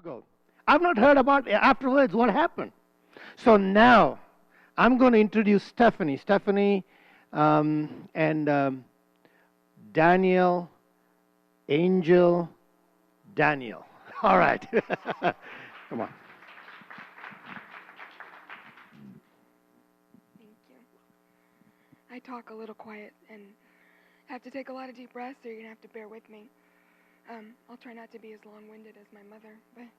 ago. I've not heard about afterwards what happened. So now I'm going to introduce Stephanie. Stephanie and Daniel, Angel, Daniel. All right. Come on. Thank you. I talk a little quiet and have to take a lot of deep breaths, so you're going to have to bear with me. I'll try not to be as long-winded as my mother. But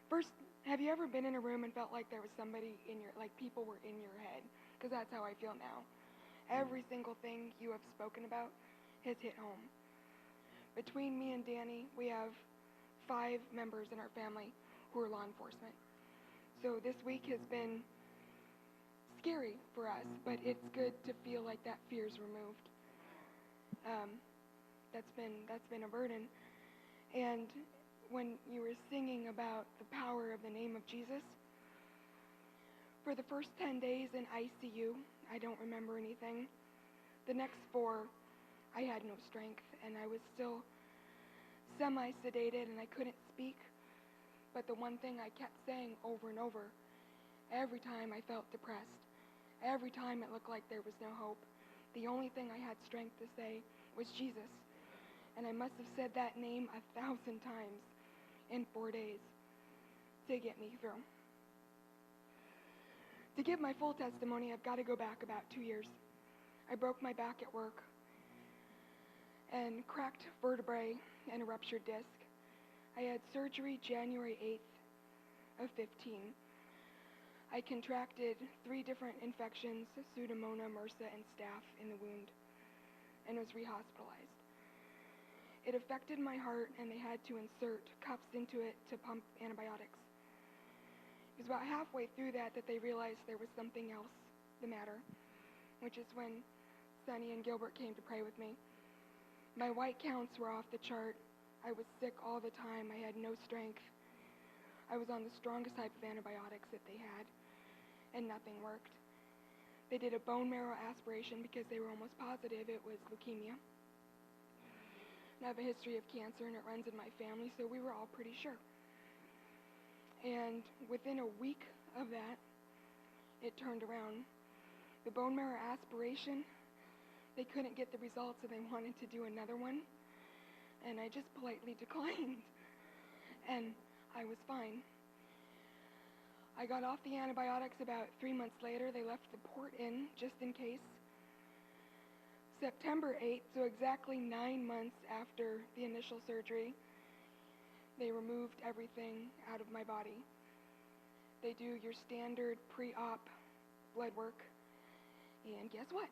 first, have you ever been in a room and felt like there was somebody in your, like people were in your head? Because that's how I feel now. Every single thing you have spoken about has hit home. Between me and Danny, we have 5 members in our family who are law enforcement. So this week has been scary for us, but it's good to feel like that fear's removed. That's been a burden. And when you were singing about the power of the name of Jesus, for the first 10 days in ICU, I don't remember anything. The next 4, I had no strength, and I was still semi-sedated, and I couldn't speak. But the one thing I kept saying over and over, every time I felt depressed, every time it looked like there was no hope, the only thing I had strength to say was Jesus. And I must have said that name 1,000 times in 4 days to get me through. To give my full testimony, I've got to go back about 2 years. I broke my back at work and cracked vertebrae and a ruptured disc. I had surgery January 8th of 15. I contracted 3 different infections, Pseudomonas, MRSA, and staph in the wound, and was rehospitalized. It affected my heart, and they had to insert cups into it to pump antibiotics. It was about halfway through that they realized there was something else the matter, which is when Sonny and Gilbert came to pray with me. My white counts were off the chart. I was sick all the time. I had no strength. I was on the strongest type of antibiotics that they had, and nothing worked. They did a bone marrow aspiration because they were almost positive it was leukemia. And I have a history of cancer, and it runs in my family, so we were all pretty sure. And within a week of that, it turned around. The bone marrow aspiration, they couldn't get the results, so they wanted to do another one, and I just politely declined, and I was fine. I got off the antibiotics about 3 months later. They left the port in just in case. September 8th, so exactly 9 months after the initial surgery, they removed everything out of my body. They do your standard pre-op blood work, and guess what?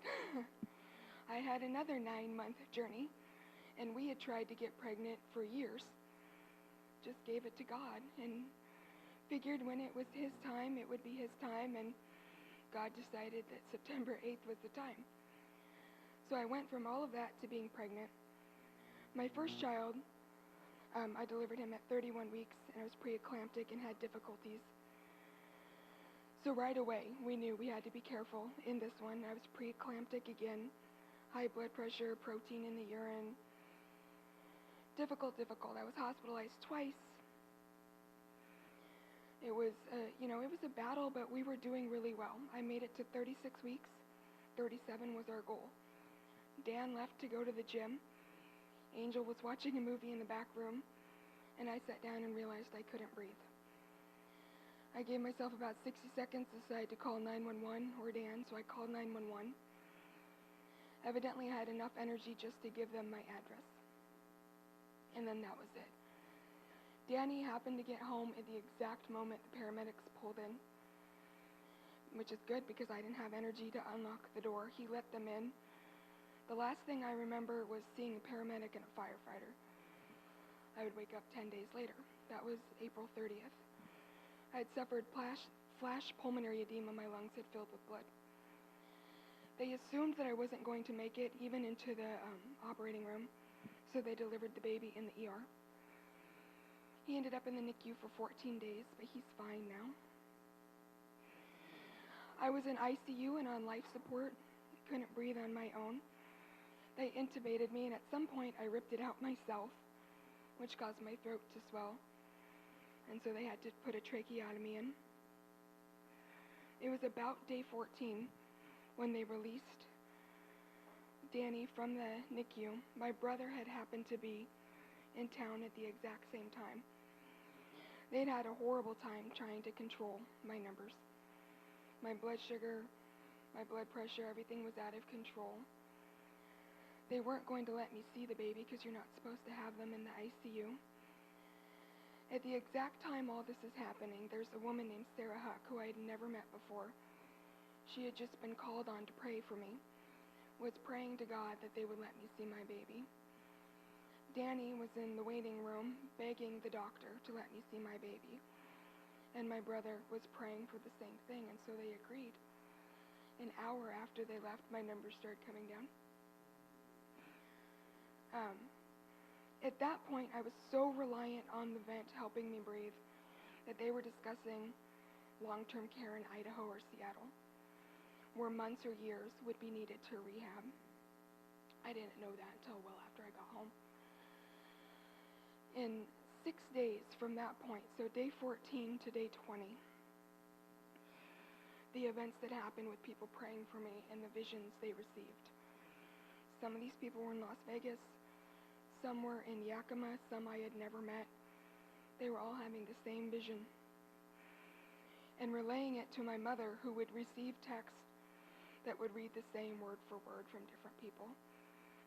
I had another 9-month journey, and we had tried to get pregnant for years. Just gave it to God, and figured when it was his time, it would be his time, and God decided that September 8th was the time. So I went from all of that to being pregnant. My first child, I delivered him at 31 weeks, and I was preeclamptic and had difficulties. So right away, we knew we had to be careful in this one. I was preeclamptic again, high blood pressure, protein in the urine. Difficult. I was hospitalized twice. It was, it was a battle, but we were doing really well. I made it to 36 weeks. 37 was our goal. Dan left to go to the gym. Angel was watching a movie in the back room, and I sat down and realized I couldn't breathe. I gave myself about 60 seconds to decide to call 911 or Dan, so I called 911. Evidently, I had enough energy just to give them my address. And then that was it. Danny happened to get home at the exact moment the paramedics pulled in, which is good because I didn't have energy to unlock the door. He let them in. The last thing I remember was seeing a paramedic and a firefighter. I would wake up 10 days later. That was April 30th. I had suffered flash pulmonary edema. My lungs had filled with blood. They assumed that I wasn't going to make it even into the operating room, so they delivered the baby in the ER. He ended up in the NICU for 14 days, but he's fine now. I was in ICU and on life support. I couldn't breathe on my own. They intubated me, and at some point I ripped it out myself which caused my throat to swell, and so they had to put a tracheotomy in. It was about day 14 when they released Danny from the NICU. My brother had happened to be in town at the exact same time. They'd had a horrible time trying to control my numbers. My blood sugar, my blood pressure, everything was out of control. They weren't going to let me see the baby because you're not supposed to have them in the ICU. At the exact time all this is happening, there's a woman named Sarah Huck who I had never met before. She had just been called on to pray for me, was praying to God that they would let me see my baby. Danny was in the waiting room begging the doctor to let me see my baby. And my brother was praying for the same thing, and so they agreed. An hour after they left, my numbers started coming down. At that point, I was so reliant on the vent helping me breathe that they were discussing long-term care in Idaho or Seattle, where months or years would be needed to rehab. I didn't know that until well after I got home. In 6 days from that point, so day 14 to day 20, the events that happened with people praying for me and the visions they received. Some of these people were in Las Vegas, some were in Yakima, some I had never met. They were all having the same vision and relaying it to my mother, who would receive texts that would read the same word for word from different people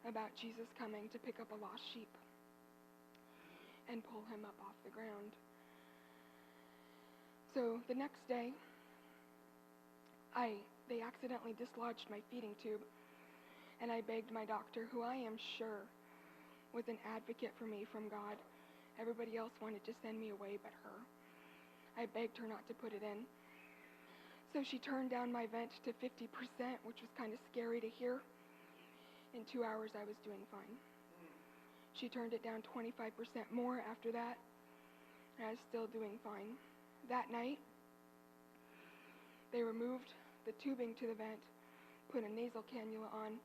about Jesus coming to pick up a lost sheep and pull him up off the ground. So the next day, they accidentally dislodged my feeding tube, and I begged my doctor, who I am sure was an advocate for me from God. Everybody else wanted to send me away but her. I begged her not to put it in. So she turned down my vent to 50%, which was kind of scary to hear. In 2 hours, I was doing fine. She turned it down 25% more after that, and I was still doing fine. That night, they removed the tubing to the vent, put a nasal cannula on,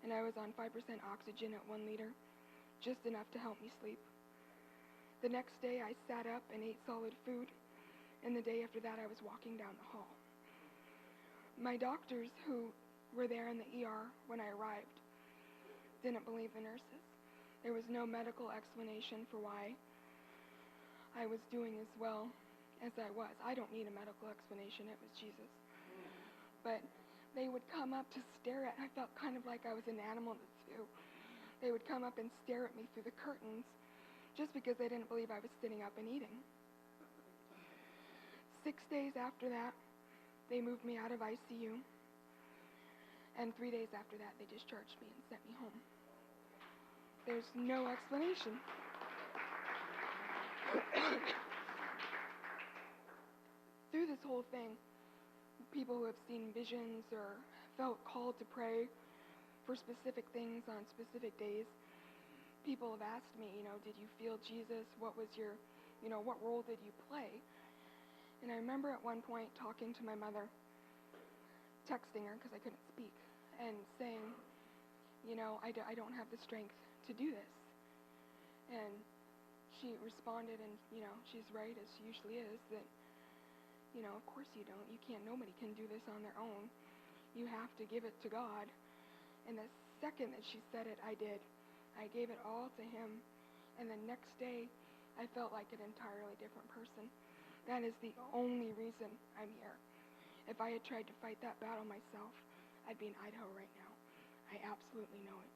and I was on 5% oxygen at 1 liter, just enough to help me sleep. The next day, I sat up and ate solid food, and the day after that, I was walking down the hall. My doctors, who were there in the ER when I arrived, didn't believe the nurses. There was no medical explanation for why I was doing as well as I was. I don't need a medical explanation. It was Jesus. But they would come up to stare at me. I felt kind of like I was an animal in the zoo. They would come up and stare at me through the curtains just because they didn't believe I was sitting up and eating. 6 days after that, they moved me out of ICU. And 3 days after that, they discharged me and sent me home. There's no explanation. Through this whole thing, people who have seen visions or felt called to pray for specific things on specific days, people have asked me, did you feel Jesus? What was your, what role did you play? And I remember at one point talking to my mother, texting her because I couldn't speak, and saying, I don't have the strength to do this. And she responded, and, she's right, as she usually is, that, of course you don't. You can't, nobody can do this on their own. You have to give it to God. And the second that she said it, I did. I gave it all to him. And the next day, I felt like an entirely different person. That is the only reason I'm here. If I had tried to fight that battle myself, I'd be in Idaho right now. I absolutely know it.